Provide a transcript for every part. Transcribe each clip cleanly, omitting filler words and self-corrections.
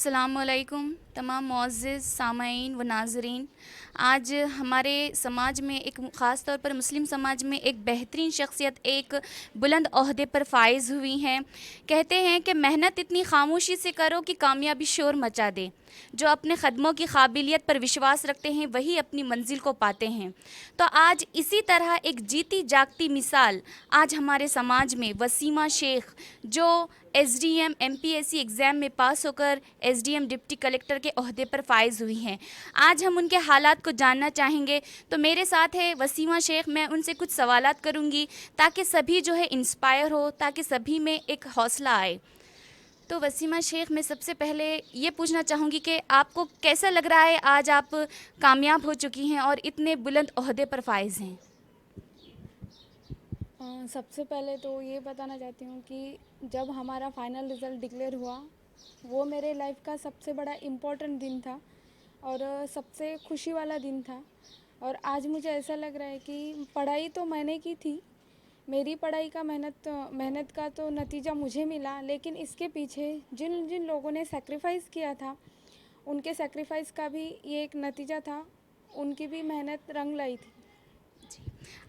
अस्सलामुअलैकुम तमाम मुअज़्ज़िज़ सामईन व नाज़रीन। आज हमारे समाज में एक ख़ास तौर पर मुस्लिम समाज में एक बेहतरीन शख्सियत एक बुलंद ओहदे पर फ़ाइज़ हुई हैं। कहते हैं कि मेहनत इतनी खामोशी से करो कि कामयाबी शोर मचा दे। जो अपने ख़दमों की काबिलियत पर विश्वास रखते हैं वही अपनी मंजिल को पाते हैं। तो आज इसी तरह एक जीती जागती मिसाल आज हमारे समाज में वसीमा शेख, जो एसडीएम एमपीएससी एग्ज़ाम में पास होकर एसडीएम डिप्टी कलेक्टर के ओहदे पर फ़ाइज़ हुई हैं। आज हम उनके हालात को जानना चाहेंगे। तो मेरे साथ है वसीमा शेख। मैं उनसे कुछ सवालात करूंगी ताकि सभी जो है इंस्पायर हो, ताकि सभी में एक हौसला आए। तो वसीमा शेख, मैं सबसे पहले ये पूछना चाहूँगी कि आपको कैसा लग रहा है आज आप कामयाब हो चुकी हैं और इतने बुलंद ओहदे पर फ़ाइज़ हैं। सबसे पहले तो ये बताना चाहती हूँ कि जब हमारा फाइनल रिज़ल्ट डिक्लेयर हुआ, वो मेरे लाइफ का सबसे बड़ा इम्पोर्टेंट दिन था और सबसे खुशी वाला दिन था। और आज मुझे ऐसा लग रहा है कि पढ़ाई तो मैंने की थी, मेरी पढ़ाई का मेहनत का तो नतीजा मुझे मिला, लेकिन इसके पीछे जिन जिन लोगों ने सेक्रीफाइस किया था, उनके सेक्रीफाइस का भी ये एक नतीजा था, उनकी भी मेहनत रंग लाई थी।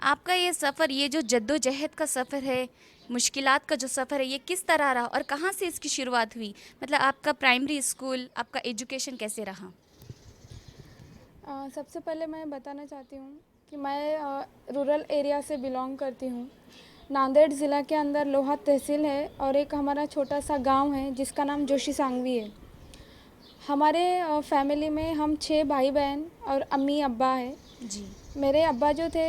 आपका ये सफ़र, ये जो जद्दोजहद का सफ़र है, मुश्किलात का जो सफ़र है, ये किस तरह रहा और कहाँ से इसकी शुरुआत हुई? मतलब आपका प्राइमरी स्कूल, आपका एजुकेशन कैसे रहा? सबसे पहले मैं बताना चाहती हूँ कि मैं रूरल एरिया से बिलोंग करती हूँ। नांदेड़ ज़िला के अंदर लोहा तहसील है और एक हमारा छोटा सा गांव है जिसका नाम जोशी सांगवी है। हमारे फैमिली में हम 6 भाई बहन और अम्मी अब्बा है। जी मेरे अब्बा जो थे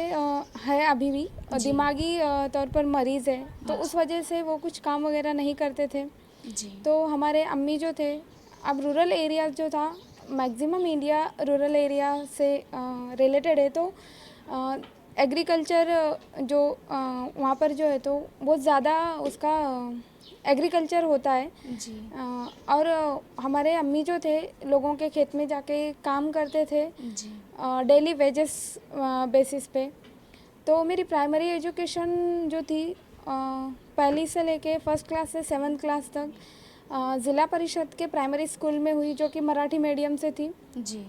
है अभी भी जी दिमागी तौर पर मरीज़ है, तो उस अच्छा। वजह से वो कुछ काम वगैरह नहीं करते थे। जी तो हमारे अम्मी जो थे, अब रूरल एरिया जो था, मैक्सिमम इंडिया रूरल एरिया से रिलेटेड है, तो एग्रीकल्चर जो वहाँ पर जो है तो बहुत ज़्यादा उसका एग्रीकल्चर होता है। जी और हमारे अम्मी जो थे लोगों के खेत में जाके काम करते थे जी डेली वेजेस बेसिस पे। तो मेरी प्राइमरी एजुकेशन जो थी पहली से लेके फर्स्ट क्लास से 7th क्लास तक ज़िला परिषद के प्राइमरी स्कूल में हुई, जो कि मराठी मीडियम से थी। जी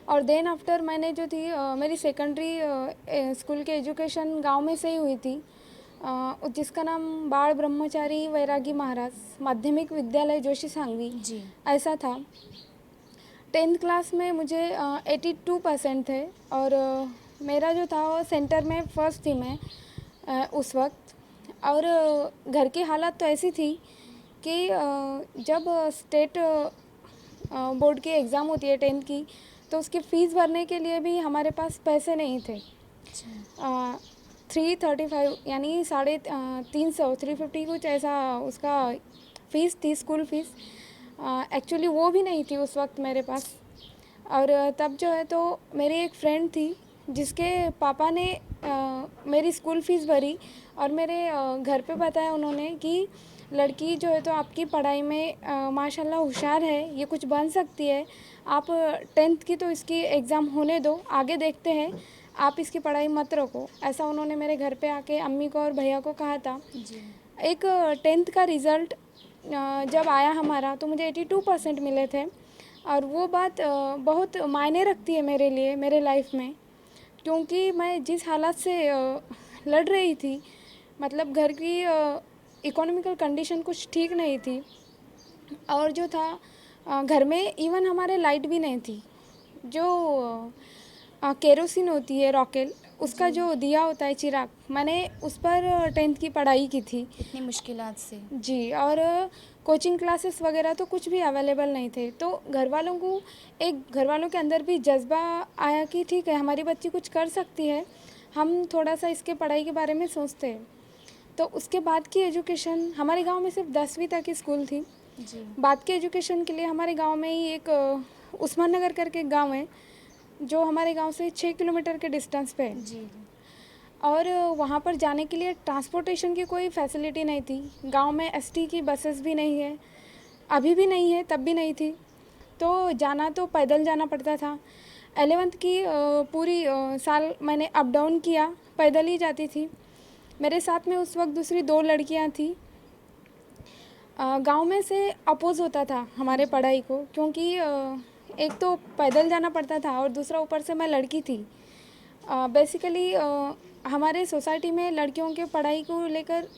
और देन आफ्टर मैंने जो थी मेरी सेकेंडरी स्कूल की एजुकेशन गांव में से ही हुई थी, जिसका नाम बाल ब्रह्मचारी वैरागी महाराज माध्यमिक विद्यालय जोशी सांगवी जी ऐसा था। 10th क्लास में मुझे 82% थे और मेरा जो था वो सेंटर में फर्स्ट थी मैं उस वक्त। और घर की हालत तो ऐसी थी कि जब स्टेट बोर्ड की एग्ज़ाम होती है 10th की, तो उसकी फ़ीस भरने के लिए भी हमारे पास पैसे नहीं थे। अच्छा। 335 यानी 350 350 कुछ ऐसा उसका फ़ीस थी, स्कूल फ़ीस। एक्चुअली वो भी नहीं थी उस वक्त मेरे पास। और तब जो है तो मेरी एक फ्रेंड थी जिसके पापा ने मेरी स्कूल फ़ीस भरी और मेरे घर पे बताया उन्होंने कि लड़की जो है तो आपकी पढ़ाई में माशाल्लाह होशियार है, ये कुछ बन सकती है, आप 10th की तो इसकी एग्ज़ाम होने दो, आगे देखते हैं, आप इसकी पढ़ाई मत रोको। ऐसा उन्होंने मेरे घर पे आके अम्मी को और भैया को कहा था। जी एक 10th का रिज़ल्ट जब आया हमारा तो मुझे 82% मिले थे और वो बात बहुत मायने रखती है मेरे लिए, मेरे लाइफ में, क्योंकि मैं जिस हालात से लड़ रही थी, मतलब घर की इकोनॉमिकल कंडीशन कुछ ठीक नहीं थी और जो था घर में इवन हमारे लाइट भी नहीं थी। जो केरोसिन होती है रॉकेल, उसका जी जो दिया होता है चिराग, मैंने उस पर 10th की पढ़ाई की थी। इतनी मुश्किलात से। जी। और कोचिंग क्लासेस वगैरह तो कुछ भी अवेलेबल नहीं थे, तो घर वालों के अंदर भी जज्बा आया कि ठीक है हमारी बच्ची कुछ कर सकती है, हम थोड़ा सा इसके पढ़ाई के बारे में सोचते हैं। तो उसके बाद की एजुकेशन हमारे गांव में सिर्फ 10वीं तक की स्कूल थी। जी बाद के एजुकेशन के लिए हमारे गांव में ही एक उस्मान नगर करके एक गाँव है, जो हमारे गांव से 6 किलोमीटर के डिस्टेंस पे है। जी और वहाँ पर जाने के लिए ट्रांसपोर्टेशन की कोई फैसिलिटी नहीं थी। गांव में एसटी की बसेस भी नहीं है, अभी भी नहीं है, तब भी नहीं थी। तो जाना तो पैदल जाना पड़ता था। 11th की पूरी साल मैंने अप डाउन किया, पैदल ही जाती थी। मेरे साथ में उस वक्त दूसरी 2 लड़कियां थी। गांव में से अपोज़ होता था हमारे पढ़ाई को, क्योंकि एक तो पैदल जाना पड़ता था और दूसरा ऊपर से मैं लड़की थी। बेसिकली हमारे सोसाइटी में लड़कियों के पढ़ाई को लेकर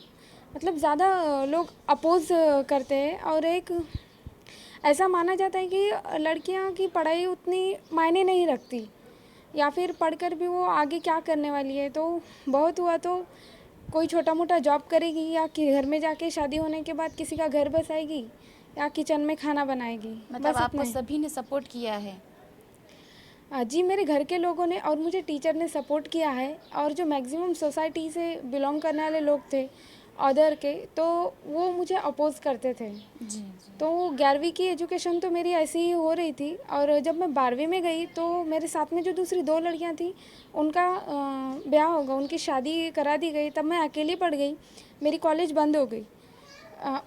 मतलब ज़्यादा लोग अपोज़ करते हैं, और एक ऐसा माना जाता है कि लड़कियां की पढ़ाई उतनी मायने नहीं रखती, या फिर पढ़कर भी वो आगे क्या करने वाली है। तो बहुत हुआ तो कोई छोटा मोटा जॉब करेगी, या कि घर में जाके शादी होने के बाद किसी का घर बसाएगी, या किचन में खाना बनाएगी, मतलब बस आपको इतना ही। सभी ने सपोर्ट किया है? जी, मेरे घर के लोगों ने और मुझे टीचर ने सपोर्ट किया है, और जो मैक्सिमम सोसाइटी से बिलोंग करने वाले लोग थे अदर के, तो वो मुझे अपोज़ करते थे। जी। तो 11वीं की एजुकेशन तो मेरी ऐसी ही हो रही थी, और जब मैं 12वीं में गई तो मेरे साथ में जो दूसरी 2 लड़कियां थी उनका ब्याह हो गया, उनकी शादी करा दी गई, तब मैं अकेली पड़ गई, मेरी कॉलेज बंद हो गई।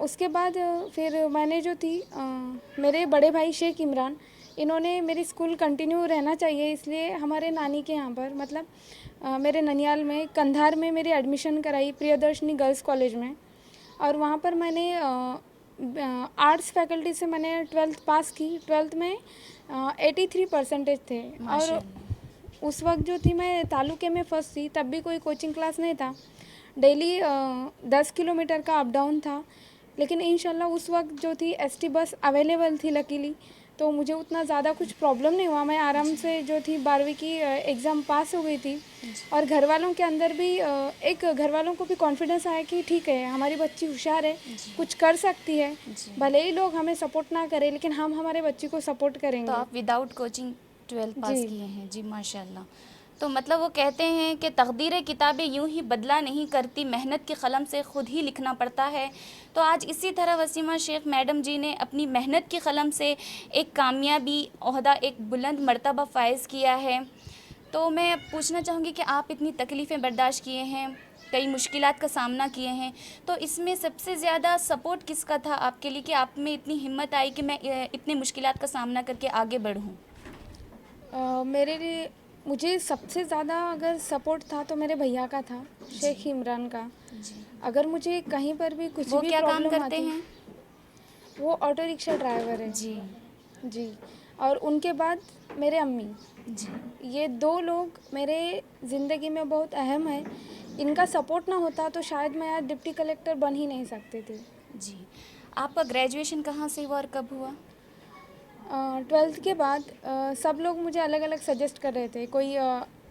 उसके बाद फिर मैंने जो थी मेरे बड़े भाई शेख इमरान, इन्होंने मेरी स्कूल कंटिन्यू रहना चाहिए, इसलिए हमारे नानी के यहाँ पर मतलब मेरे ननियाल में कंधार में मेरी एडमिशन कराई प्रियदर्शनी गर्ल्स कॉलेज में। और वहाँ पर मैंने आर्ट्स फैकल्टी से मैंने 12th पास की। 12th में 83% थे, और माशाल्लाह। उस वक्त जो थी मैं तालुके में फर्स्ट थी, तब भी कोई कोचिंग क्लास नहीं था, डेली 10 किलोमीटर का अप डाउन था। लेकिन इंशाल्लाह उस वक्त जो थी एसटी बस अवेलेबल थी लकीली, तो मुझे उतना ज़्यादा कुछ प्रॉब्लम नहीं हुआ। मैं आराम से जो थी 12वीं की एग्ज़ाम पास हो गई थी, और घर वालों के अंदर भी एक घर वालों को भी कॉन्फिडेंस आया कि ठीक है, हमारी बच्ची होशियार है, कुछ कर सकती है, भले ही लोग हमें सपोर्ट ना करें लेकिन हम हमारे बच्ची को सपोर्ट तो करेंगे। आप विदाउट कोचिंग 12 पास जी। किए हैं? जी माशाल्लाह। तो मतलब वो कहते हैं कि तकदीर किताबें यूं ही बदला नहीं करती, मेहनत की कलम से ख़ुद ही लिखना पड़ता है। तो आज इसी तरह वसीमा शेख मैडम जी ने अपनी मेहनत की कलम से एक कामयाबी ओहदा, एक बुलंद मर्तबा फ़ाइज़ किया है। तो मैं पूछना चाहूँगी कि आप इतनी तकलीफ़ें बर्दाश्त किए हैं, कई मुश्किलात का सामना किए हैं, तो इसमें सबसे ज़्यादा सपोर्ट किसका था आपके लिए कि आप में इतनी हिम्मत आई कि मैं इतनी मुश्किलात का सामना करके आगे बढ़ूँ? मेरे लिए मुझे सबसे ज़्यादा अगर सपोर्ट था तो मेरे भैया का था, शेख इमरान का। जी। अगर मुझे कहीं पर भी कुछ वो भी क्या काम प्रॉब्लम करते आती, हैं? वो ऑटो रिक्शा ड्राइवर है। जी। जी। और उनके बाद मेरे अम्मी, जी। ये 2 लोग मेरे ज़िंदगी में बहुत अहम है। इनका सपोर्ट ना होता तो शायद मैं आज डिप्टी कलेक्टर बन ही नहीं सकती थी। जी। आपका ग्रेजुएशन कहाँ से हुआ और कब हुआ? 12th के बाद सब लोग मुझे अलग अलग सजेस्ट कर रहे थे। कोई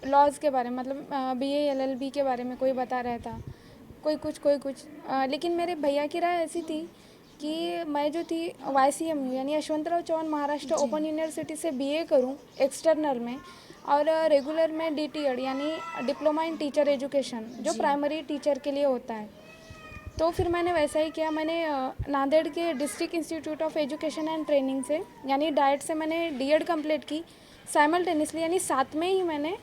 लॉज़ के बारे में, मतलब बीए एलएलबी के बारे में कोई बता रहा था, कोई कुछ कोई कुछ। लेकिन मेरे भैया की राय ऐसी थी कि मैं जो थी YCMU यानी यशवंतराव चौहान महाराष्ट्र जी। ओपन यूनिवर्सिटी से बीए करूं एक्सटर्नल में, और रेगुलर में DTED यानी डिप्लोमा इन टीचर एजुकेशन, जो जी। प्राइमरी टीचर के लिए होता है। तो फिर मैंने वैसा ही किया। मैंने नांदेड़ के district institute of education and training से यानी डाइट से मैंने DED कंप्लीट की साइमल्टेनियसली, यानी साथ में ही मैंने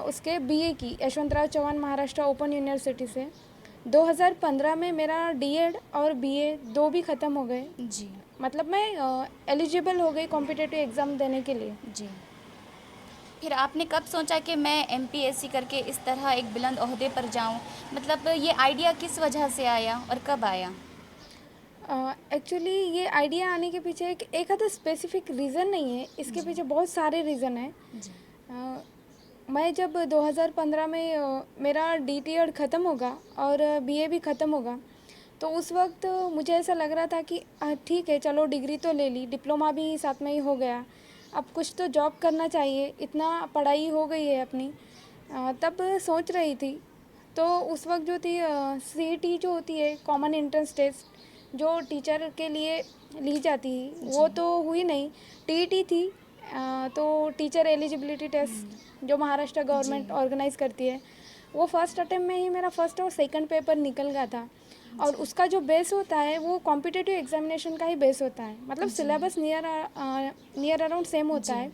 उसके बीए की यशवंतराव चौहान महाराष्ट्र ओपन यूनिवर्सिटी से। 2015 में मेरा DED और BA 2 भी ख़त्म हो गए, जी। मतलब मैं एलिजिबल हो गई कॉम्पिटिटिव एग्ज़ाम देने के लिए। जी। फिर आपने कब सोचा कि मैं MPSC करके इस तरह एक बुलंद ओहदे पर जाऊं? मतलब ये आइडिया किस वजह से आया और कब आया? एक्चुअली ये आइडिया आने के पीछे एक आधा स्पेसिफिक रीज़न नहीं है, इसके पीछे बहुत सारे रीज़न हैं। जी। मैं जब 2015 में मेरा DTED ख़त्म होगा और BA भी ख़त्म होगा, तो उस वक्त मुझे ऐसा लग रहा था कि ठीक है, चलो डिग्री तो ले ली, डिप्लोमा भी साथ में ही हो गया, अब कुछ तो जॉब करना चाहिए, इतना पढ़ाई हो गई है अपनी। तब सोच रही थी, तो उस वक्त जो थी CET जो होती है कॉमन एंट्रेंस टेस्ट, जो टीचर के लिए ली जाती है, वो तो हुई नहीं। TET थी, तो टीचर एलिजिबिलिटी टेस्ट जो महाराष्ट्र गवर्नमेंट ऑर्गेनाइज करती है, वो फर्स्ट अटेम्प्ट में ही मेरा फर्स्ट और सेकंड पेपर निकल गया था। और उसका जो बेस होता है वो कॉम्पिटिटिव एग्जामिनेशन का ही बेस होता है, मतलब सिलेबस नियर अराउंड सेम होता है।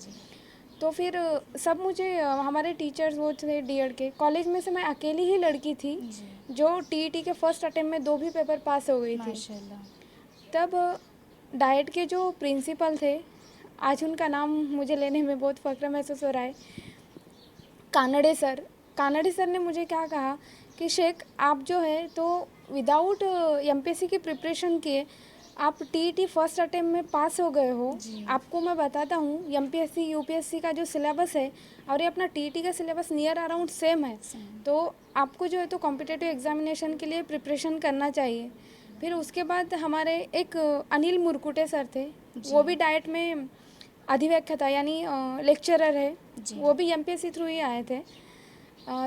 तो फिर सब मुझे हमारे टीचर्स वो थे DED के कॉलेज में से मैं अकेली ही लड़की थी जो TET के फर्स्ट अटेम्प्ट में 2 भी पेपर पास हो गई थी। माशाल्लाह। तब डाइट के जो प्रिंसिपल थे, आज उनका नाम मुझे लेने में बहुत फ़ख्र महसूस हो रहा है, कानड़े सर ने मुझे क्या कहा कि शेख, आप जो है तो विदाउट एमपीएससी की प्रिपरेशन किए आप टीईटी फर्स्ट अटेम्प्ट में पास हो गए हो। जी। आपको मैं बताता हूँ एमपीएससी यूपीएससी का जो सिलेबस है और ये अपना टीईटी का सिलेबस नियर अराउंड सेम है। तो आपको जो है तो कॉम्पिटिटिव एग्जामिनेशन के लिए प्रिपरेशन करना चाहिए। फिर उसके बाद हमारे एक अनिल मुरकुटे सर थे, वो भी डाइट में अधिव्याख्या था यानी लेक्चरर है, जी। वो भी एमपीएससी थ्रू ही आए थे।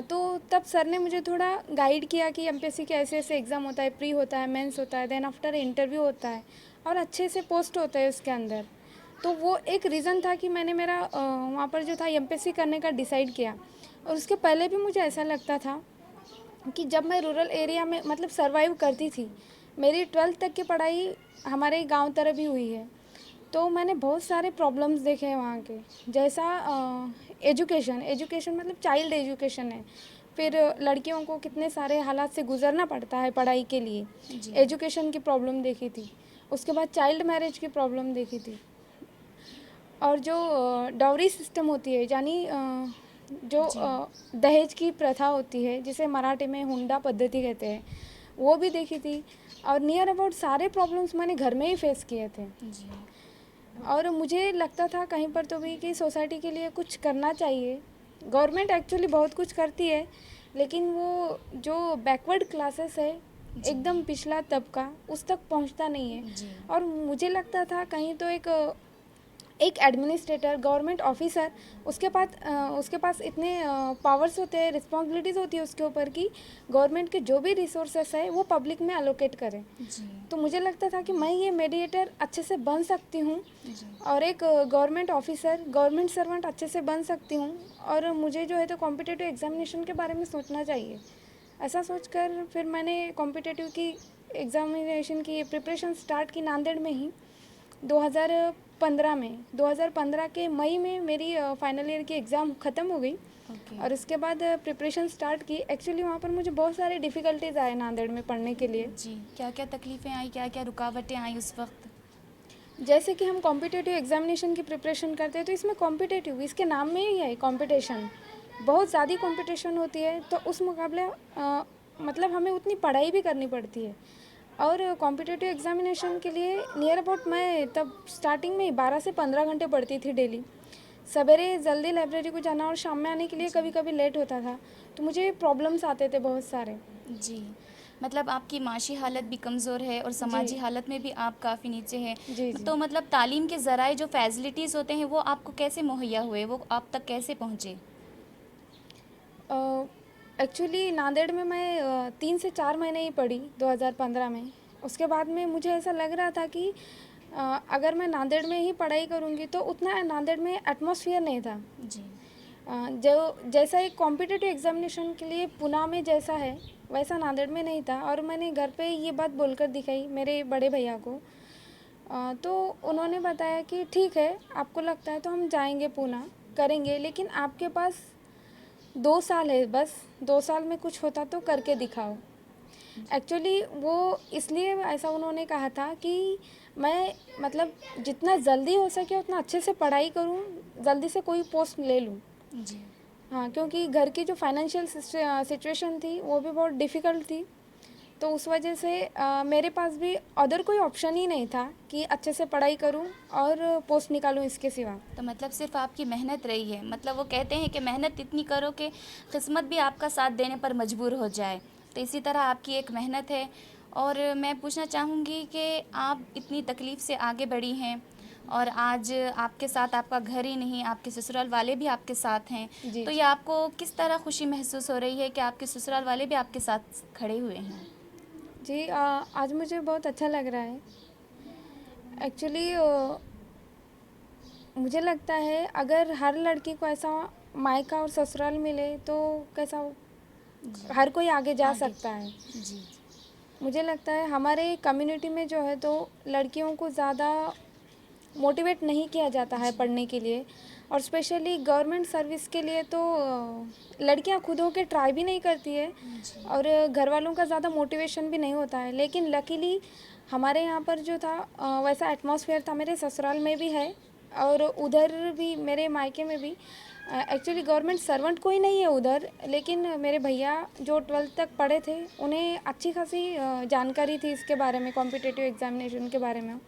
तो तब सर ने मुझे थोड़ा गाइड किया कि एमपीएससी के ऐसे ऐसे एग्ज़ाम होता है, प्री होता है, मेंस होता है, देन आफ्टर इंटरव्यू होता है और अच्छे से पोस्ट होता है उसके अंदर। तो वो एक रीज़न था कि मैंने मेरा वहाँ पर जो था एमपीएससी करने का डिसाइड किया। और उसके पहले भी मुझे ऐसा लगता था कि जब मैं रूरल एरिया में मतलब सर्वाइव करती थी, मेरी 12th तक की पढ़ाई हमारे गांव तरफ ही हुई है, तो मैंने बहुत सारे प्रॉब्लम्स देखे हैं वहाँ के। जैसा एजुकेशन मतलब चाइल्ड एजुकेशन है, फिर लड़कियों को कितने सारे हालात से गुजरना पड़ता है पढ़ाई के लिए, एजुकेशन की प्रॉब्लम देखी थी। उसके बाद चाइल्ड मैरिज की प्रॉब्लम देखी थी। और जो डाउरी सिस्टम होती है यानी जो दहेज की प्रथा होती है जिसे मराठी में हुंडा पद्धति कहते हैं, वो भी देखी थी। और नियर अबाउट सारे प्रॉब्लम्स मैंने घर में ही फेस किए थे। जी। और मुझे लगता था कहीं पर तो भी कि सोसाइटी के लिए कुछ करना चाहिए। गवर्नमेंट एक्चुअली बहुत कुछ करती है, लेकिन वो जो बैकवर्ड क्लासेस है, एकदम पिछला तबका, उस तक पहुंचता नहीं है। जी। और मुझे लगता था कहीं तो एक एडमिनिस्ट्रेटर, गवर्नमेंट ऑफिसर, उसके पास इतने पावर्स होते हैं, रिस्पॉन्सिबिलिटीज़ होती है उसके ऊपर कि गवर्नमेंट के जो भी रिसोर्सेस है वो पब्लिक में अलोकेट करें। जी। तो मुझे लगता था कि मैं ये मेडिएटर अच्छे से बन सकती हूँ जी। और एक गवर्नमेंट ऑफिसर, गवर्नमेंट सर्वेंट अच्छे से बन सकती हूँ। और मुझे जो है तो कॉम्पिटिटिव एग्जामिनेशन के बारे में सोचना चाहिए। ऐसा सोचकर फिर मैंने कॉम्पिटिटिव की एग्जामिनेशन की प्रिपरेशन स्टार्ट की नांदेड़ में ही 2015 में। 2015 के मई में मेरी फाइनल ईयर की एग्ज़ाम ख़त्म हो गई। ओके। और उसके बाद प्रिपरेशन स्टार्ट की। एक्चुअली वहाँ पर मुझे बहुत सारी डिफ़िकल्टीज़ आए नांदेड़ में पढ़ने के लिए। जी, क्या क्या तकलीफ़ें आई, क्या क्या रुकावटें आई उस वक्त? जैसे कि हम कॉम्पिटिटिव एग्जामिनेशन की प्रिपरेशन करते हैं तो इसमें कॉम्पिटिटिव इसके नाम में ही है कॉम्पिटिशन, बहुत ज़्यादा कॉम्पिटिशन होती है। तो उस मुकाबले मतलब हमें उतनी पढ़ाई भी करनी पड़ती है। और कॉम्पिटिटिव एग्जामिनेशन के लिए नियर अबाउट मैं तब स्टार्टिंग में 12 से 15 घंटे पढ़ती थी डेली। सवेरे जल्दी लाइब्रेरी को जाना और शाम में आने के लिए कभी कभी लेट होता था, तो मुझे प्रॉब्लम्स आते थे बहुत सारे। जी, मतलब आपकी माशी हालत भी कमज़ोर है और समाजी हालत में भी आप काफ़ी नीचे हैं। जी जी। तो मतलब तालीम के ज़राए जो फैसिलिटीज़ होते हैं वो आपको कैसे मुहैया हुए, वो आप तक कैसे पहुँचे? एक्चुअली नांदेड़ में मैं 3 से 4 महीने ही पढ़ी 2015 में। उसके बाद में मुझे ऐसा लग रहा था कि अगर मैं नांदेड़ में ही पढ़ाई करूँगी तो उतना नांदेड़ में एटमॉस्फेयर नहीं था। जी। जो जैसा एक कॉम्पिटिटिव एग्जामिनेशन के लिए पुणे में जैसा है वैसा नांदेड़ में नहीं था। और मैंने घर पे ये बात बोलकर दिखाई मेरे बड़े भैया को। तो उन्होंने बताया कि ठीक है, आपको लगता है तो हम जाएंगे पुणे, करेंगे, लेकिन आपके पास 2 साल है, बस 2 साल में कुछ होता तो करके दिखाओ। एक्चुअली वो इसलिए ऐसा उन्होंने कहा था कि मैं मतलब जितना जल्दी हो सके उतना अच्छे से पढ़ाई करूं, जल्दी से कोई पोस्ट ले लूं। जी। हाँ, क्योंकि घर की जो फाइनेंशियल सिचुएशन थी वो भी बहुत डिफ़िकल्ट थी। तो उस वजह से मेरे पास भी अदर कोई ऑप्शन ही नहीं था कि अच्छे से पढ़ाई करूं और पोस्ट निकालूं इसके सिवा। तो मतलब सिर्फ़ आपकी मेहनत रही है, मतलब वो कहते हैं कि मेहनत इतनी करो कि किस्मत भी आपका साथ देने पर मजबूर हो जाए। तो इसी तरह आपकी एक मेहनत है। और मैं पूछना चाहूँगी कि आप इतनी तकलीफ़ से आगे बढ़ी हैं और आज आपके साथ आपका घर ही नहीं, आपके ससुराल वाले भी आपके साथ हैं। जी तो ये जी। आपको किस तरह खुशी महसूस हो रही है कि आपके ससुराल वाले भी आपके साथ खड़े हुए हैं? जी, आज मुझे बहुत अच्छा लग रहा है। एक्चुअली मुझे लगता है अगर हर लड़की को ऐसा मायका और ससुराल मिले तो कैसा जी। हर कोई आगे जा आगे। सकता है। जी। मुझे लगता है हमारे कम्युनिटी में जो है तो लड़कियों को ज़्यादा मोटिवेट नहीं किया जाता है पढ़ने के लिए। और स्पेशली गवर्नमेंट सर्विस के लिए तो लड़कियां खुद होकर ट्राई भी नहीं करती है जी। और घर वालों का ज़्यादा मोटिवेशन भी नहीं होता है। लेकिन लकीली हमारे यहाँ पर जो था वैसा एटमॉस्फेयर था, मेरे ससुराल में भी है और उधर भी मेरे मायके में भी। एक्चुअली गवर्नमेंट सर्वेंट कोई नहीं है उधर, लेकिन मेरे भैया जो 12th तक पढ़े थे उन्हें अच्छी खासी जानकारी थी इसके बारे में, कॉम्पिटिटिव एग्जामिनेशन के बारे में।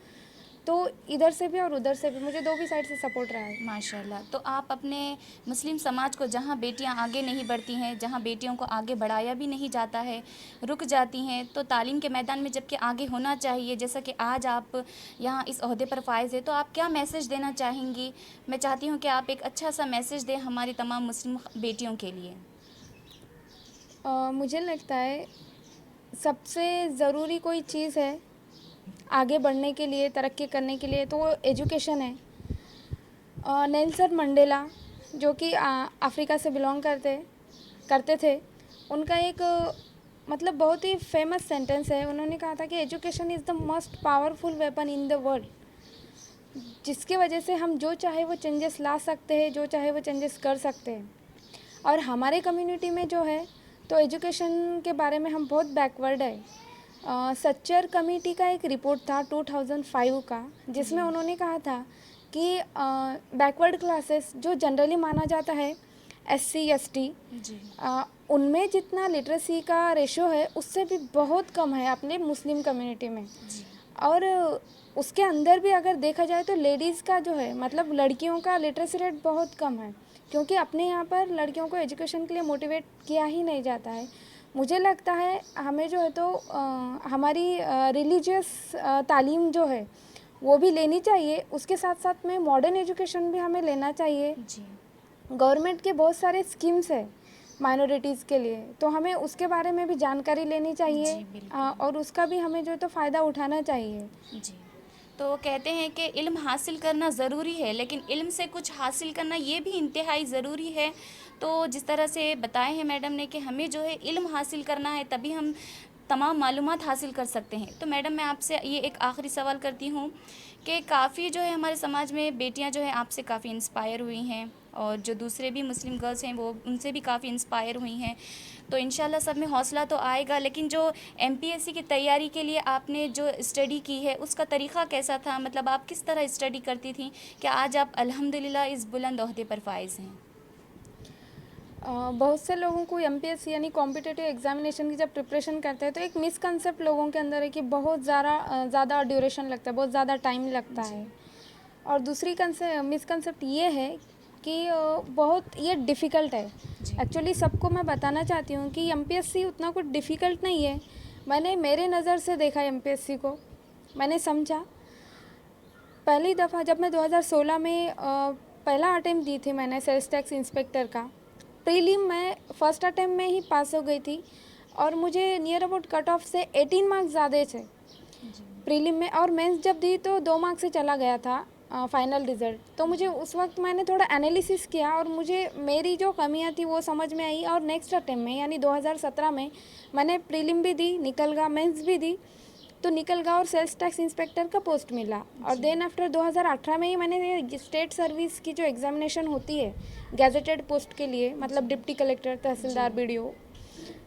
तो इधर से भी और उधर से भी मुझे दो भी साइड से सपोर्ट रहा है। माशाल्लाह। तो आप अपने मुस्लिम समाज को, जहाँ बेटियाँ आगे नहीं बढ़ती हैं, जहाँ बेटियों को आगे बढ़ाया भी नहीं जाता है, रुक जाती हैं, तो तालीम के मैदान में जबकि आगे होना चाहिए, जैसा कि आज आप यहाँ इस ओहदे पर फाइज़ है, तो आप क्या मैसेज देना चाहेंगी? मैं चाहती हूँ कि आप एक अच्छा सा मैसेज दें हमारी तमाम मुस्लिम बेटियों के लिए। मुझे लगता है सबसे ज़रूरी कोई चीज़ है आगे बढ़ने के लिए, तरक्की करने के लिए, तो वो एजुकेशन है। नेल्सन मंडेला जो कि अफ्रीका से बिलोंग करते थे, उनका एक मतलब बहुत ही फेमस सेंटेंस है। उन्होंने कहा था कि education is the most powerful weapon in the world, जिसकी वजह से हम जो चाहे वो चेंजेस ला सकते हैं, जो चाहे वो चेंजेस कर सकते हैं। और हमारे कम्युनिटी में जो है तो एजुकेशन के बारे में हम बहुत बैकवर्ड है। सच्चर कमेटी का एक रिपोर्ट था 2005 का, जिसमें उन्होंने कहा था कि बैकवर्ड क्लासेस जो जनरली माना जाता है SC ST, उनमें जितना लिटरेसी का रेशो है उससे भी बहुत कम है अपने मुस्लिम कम्युनिटी में। और उसके अंदर भी अगर देखा जाए तो लेडीज़ का जो है, मतलब लड़कियों का लिटरेसी रेट बहुत कम है, क्योंकि अपने यहाँ पर लड़कियों को एजुकेशन के लिए मोटिवेट किया ही नहीं जाता है। मुझे लगता है हमें जो है तो हमारी रिलीजियस तालीम जो है वो भी लेनी चाहिए, उसके साथ साथ में मॉडर्न एजुकेशन भी हमें लेना चाहिए। गवर्नमेंट के बहुत सारे स्कीम्स है माइनॉरिटीज़ के लिए, तो हमें उसके बारे में भी जानकारी लेनी चाहिए और उसका भी हमें जो है तो फ़ायदा उठाना चाहिए। जी। तो कहते हैं कि इल्म हासिल करना ज़रूरी है, लेकिन इल्म से कुछ हासिल करना ये भी इंतहाई ज़रूरी है। तो जिस तरह से बताए हैं मैडम ने कि हमें जो है इल्म हासिल करना है, तभी हम तमाम मालूमात हासिल कर सकते हैं। तो मैडम मैं आपसे ये एक आखिरी सवाल करती हूँ कि काफ़ी जो है हमारे समाज में बेटियाँ जो है आपसे काफ़ी इंस्पायर हुई हैं, और जो दूसरे भी मुस्लिम गर्ल्स हैं वो उनसे भी काफ़ी इंस्पायर हुई हैं। तो इंशाल्लाह सब में हौसला तो आएगा, लेकिन जो MPSC की तैयारी के लिए आपने जो स्टडी की है उसका तरीक़ा कैसा था? मतलब आप किस तरह स्टडी करती थी कि आज आप अल्हम्दुलिल्लाह इस बुलंद ओहदे पर फाइज़ हैं? बहुत से लोगों को MPSC यानी कॉम्पिटिटिव एग्जामिनेशन की जब प्रिपरेशन करते हैं तो एक मिसकंसेप्ट लोगों के अंदर है कि बहुत ज़्यादा ड्यूरेशन लगता है, बहुत ज़्यादा टाइम लगता है। और दूसरी मिसकंसेप्ट ये है कि बहुत ये डिफ़िकल्ट है। एक्चुअली सबको मैं बताना चाहती हूँ कि MPSC उतना कुछ डिफ़िकल्ट नहीं है। मैंने मेरे नज़र से देखा MPSC को, मैंने समझा। पहली दफ़ा जब मैं 2016 में पहला अटेम्प्ट दी थी मैंने सेल्स टैक्स इंस्पेक्टर का, प्रीलिम में फर्स्ट अटेम्प्ट में ही पास हो गई थी, और मुझे नियर अबाउट कट ऑफ से 18 मार्क्स ज़्यादा थे प्रीलिम में। और मेंस जब दी तो 2 मार्क्स से चला गया था फाइनल रिज़ल्ट। तो मुझे उस वक्त मैंने थोड़ा एनालिसिस किया और मुझे मेरी जो कमियां थी वो समझ में आई। और नेक्स्ट अटेम्प्ट में यानी 2017 में मैंने प्रीलिम भी दी, निकल गया, मेंस भी दी तो निकल गया, और सेल्स टैक्स इंस्पेक्टर का पोस्ट मिला। और देन आफ्टर 2018 में ही मैंने स्टेट सर्विस की जो एग्ज़ामिनेशन होती है गैजेटेड पोस्ट के लिए, मतलब डिप्टी कलेक्टर, तहसीलदार, BDO,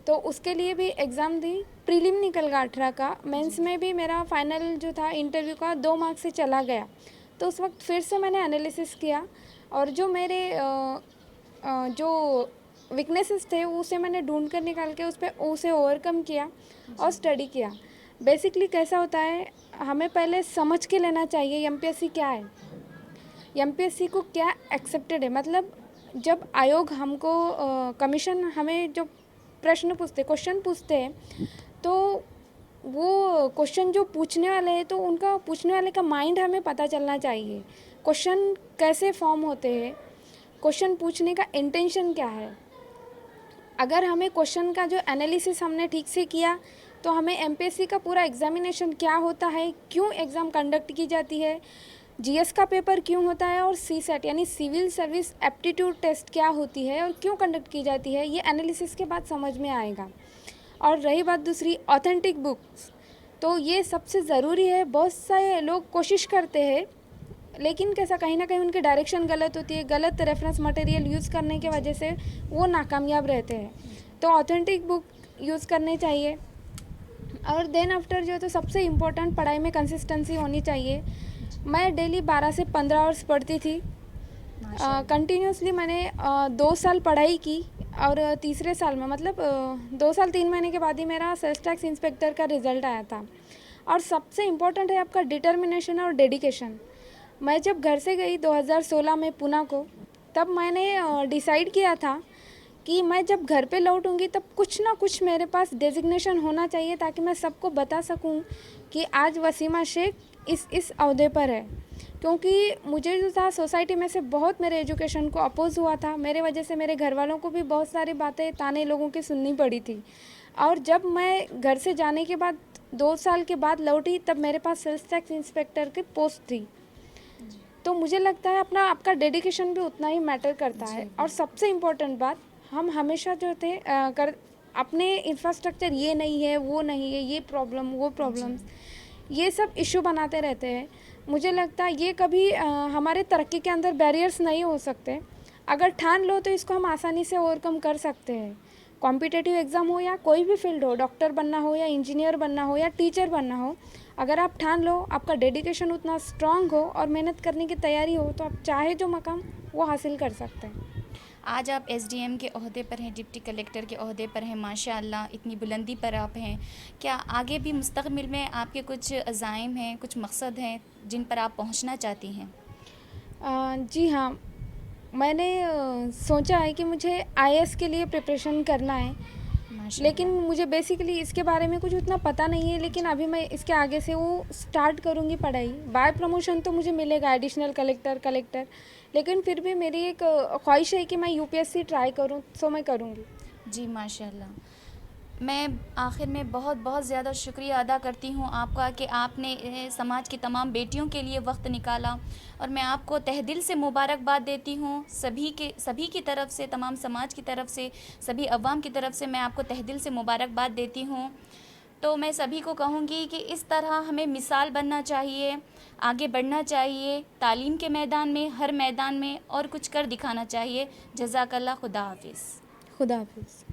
तो उसके लिए भी एग्ज़ाम दी। प्रीलिम निकल गया 18 का, मेंस में भी मेरा फाइनल जो था इंटरव्यू का 2 मार्क्स से चला गया। तो उस वक्त फिर से मैंने एनालिसिस किया और जो मेरे जो वीकनेसेस थे उसे मैंने ढूंढ कर निकाल के उसे ओवरकम किया और स्टडी किया। बेसिकली कैसा होता है, हमें पहले समझ के लेना चाहिए MPSC क्या है, MPSC को क्या एक्सेप्टेड है। मतलब जब आयोग हमको कमीशन हमें जो प्रश्न पूछते, क्वेश्चन पूछते हैं, तो वो क्वेश्चन जो पूछने वाले हैं तो उनका पूछने वाले का माइंड हमें पता चलना चाहिए। क्वेश्चन कैसे फॉर्म होते हैं, क्वेश्चन पूछने का इंटेंशन क्या है। अगर हमें क्वेश्चन का जो एनालिसिस हमने ठीक से किया तो हमें MPSC का पूरा एग्जामिनेशन क्या होता है, क्यों एग्ज़ाम कंडक्ट की जाती है, GS का पेपर क्यों होता है, और CSAT यानी सिविल सर्विस एप्टीट्यूड टेस्ट क्या होती है और क्यों कंडक्ट की जाती है, ये एनालिसिस के बाद समझ में आएगा। और रही बात दूसरी ऑथेंटिक बुक्स, तो ये सबसे ज़रूरी है। बहुत सारे लोग कोशिश करते हैं, लेकिन कैसा कहीं ना कहीं उनकी डायरेक्शन गलत होती है, गलत रेफरेंस मटेरियल यूज़ करने की वजह से वो नाकामयाब रहते हैं। तो ऑथेंटिक बुक यूज़ करने चाहिए। और देन आफ्टर जो है तो सबसे इम्पोर्टेंट पढ़ाई में कंसिस्टेंसी होनी चाहिए। मैं डेली 12 से 15 आवर्स पढ़ती थी कंटिन्यूसली मैंने 2 साल पढ़ाई की और तीसरे साल में मतलब 2 साल 3 महीने के बाद ही मेरा सेल्स टैक्स इंस्पेक्टर का रिज़ल्ट आया था। और सबसे इम्पोर्टेंट है आपका डिटर्मिनेशन और डेडिकेशन। मैं जब घर से गई 2016 में पुणे को, तब मैंने डिसाइड किया था कि मैं जब घर पे लौटूंगी तब कुछ ना कुछ मेरे पास डेजिग्नेशन होना चाहिए, ताकि मैं सबको बता सकूं कि आज वसीमा शेख इस अहदे पर है। क्योंकि मुझे जो था सोसाइटी में से बहुत मेरे एजुकेशन को अपोज हुआ था, मेरे वजह से मेरे घर वालों को भी बहुत सारी बातें ताने लोगों की सुननी पड़ी थी। और जब मैं घर से जाने के बाद 2 साल के बाद लौटी, तब मेरे पास सेल्स टैक्स इंस्पेक्टर की पोस्ट थी। तो मुझे लगता है आपका डेडिकेशन भी उतना ही मैटर करता है। और सबसे इम्पोर्टेंट बात, हम हमेशा जो थे अपने इंफ्रास्ट्रक्चर ये नहीं है, वो नहीं है, ये प्रॉब्लम, वो प्रॉब्लम्स, ये सब इशू बनाते रहते हैं। मुझे लगता है ये कभी हमारे तरक्की के अंदर बैरियर्स नहीं हो सकते। अगर ठान लो तो इसको हम आसानी से ओवरकम कर सकते हैं। कॉम्पिटिटिव एग्ज़ाम हो या कोई भी फील्ड हो, डॉक्टर बनना हो या इंजीनियर बनना हो या टीचर बनना हो, अगर आप ठान लो, आपका डेडिकेशन उतना स्ट्रांग हो और मेहनत करने की तैयारी हो, तो आप चाहे जो मकाम वो हासिल कर सकते हैं। आज आप एसडीएम के ओहदे पर हैं, डिप्टी कलेक्टर के ओहदे पर हैं, माशाअल्लाह इतनी बुलंदी पर आप हैं। क्या आगे भी मुस्तक़बिल में आपके कुछ अज़ाइम हैं, कुछ मकसद हैं जिन पर आप पहुंचना चाहती हैं? जी हाँ, मैंने सोचा है कि मुझे आईएएस के लिए प्रिपरेशन करना है, माशाअल्लाह। लेकिन मुझे बेसिकली इसके बारे में कुछ उतना पता नहीं है। लेकिन अभी मैं इसके आगे से वो स्टार्ट करूँगी पढ़ाई। बाय प्रमोशन तो मुझे मिलेगा एडिशनल कलेक्टर, लेकिन फिर भी मेरी एक ख्वाहिश है कि मैं यूपीएससी ट्राई करूँ, सो मैं करूँगी। जी माशाल्लाह। मैं आखिर में बहुत बहुत ज़्यादा शुक्रिया अदा करती हूँ आपका कि आपने समाज की तमाम बेटियों के लिए वक्त निकाला, और मैं आपको तहे दिल से मुबारकबाद देती हूँ। सभी की तरफ से, तमाम समाज की तरफ से, सभी अवाम की तरफ से मैं आपको तहे दिल से मुबारकबाद देती हूँ। तो मैं सभी को कहूँगी कि इस तरह हमें मिसाल बनना चाहिए, आगे बढ़ना चाहिए, तालीम के मैदान में, हर मैदान में, और कुछ कर दिखाना चाहिए। जज़ाकल्लाह, खुदा हाफिज़। खुदा हाफिज़।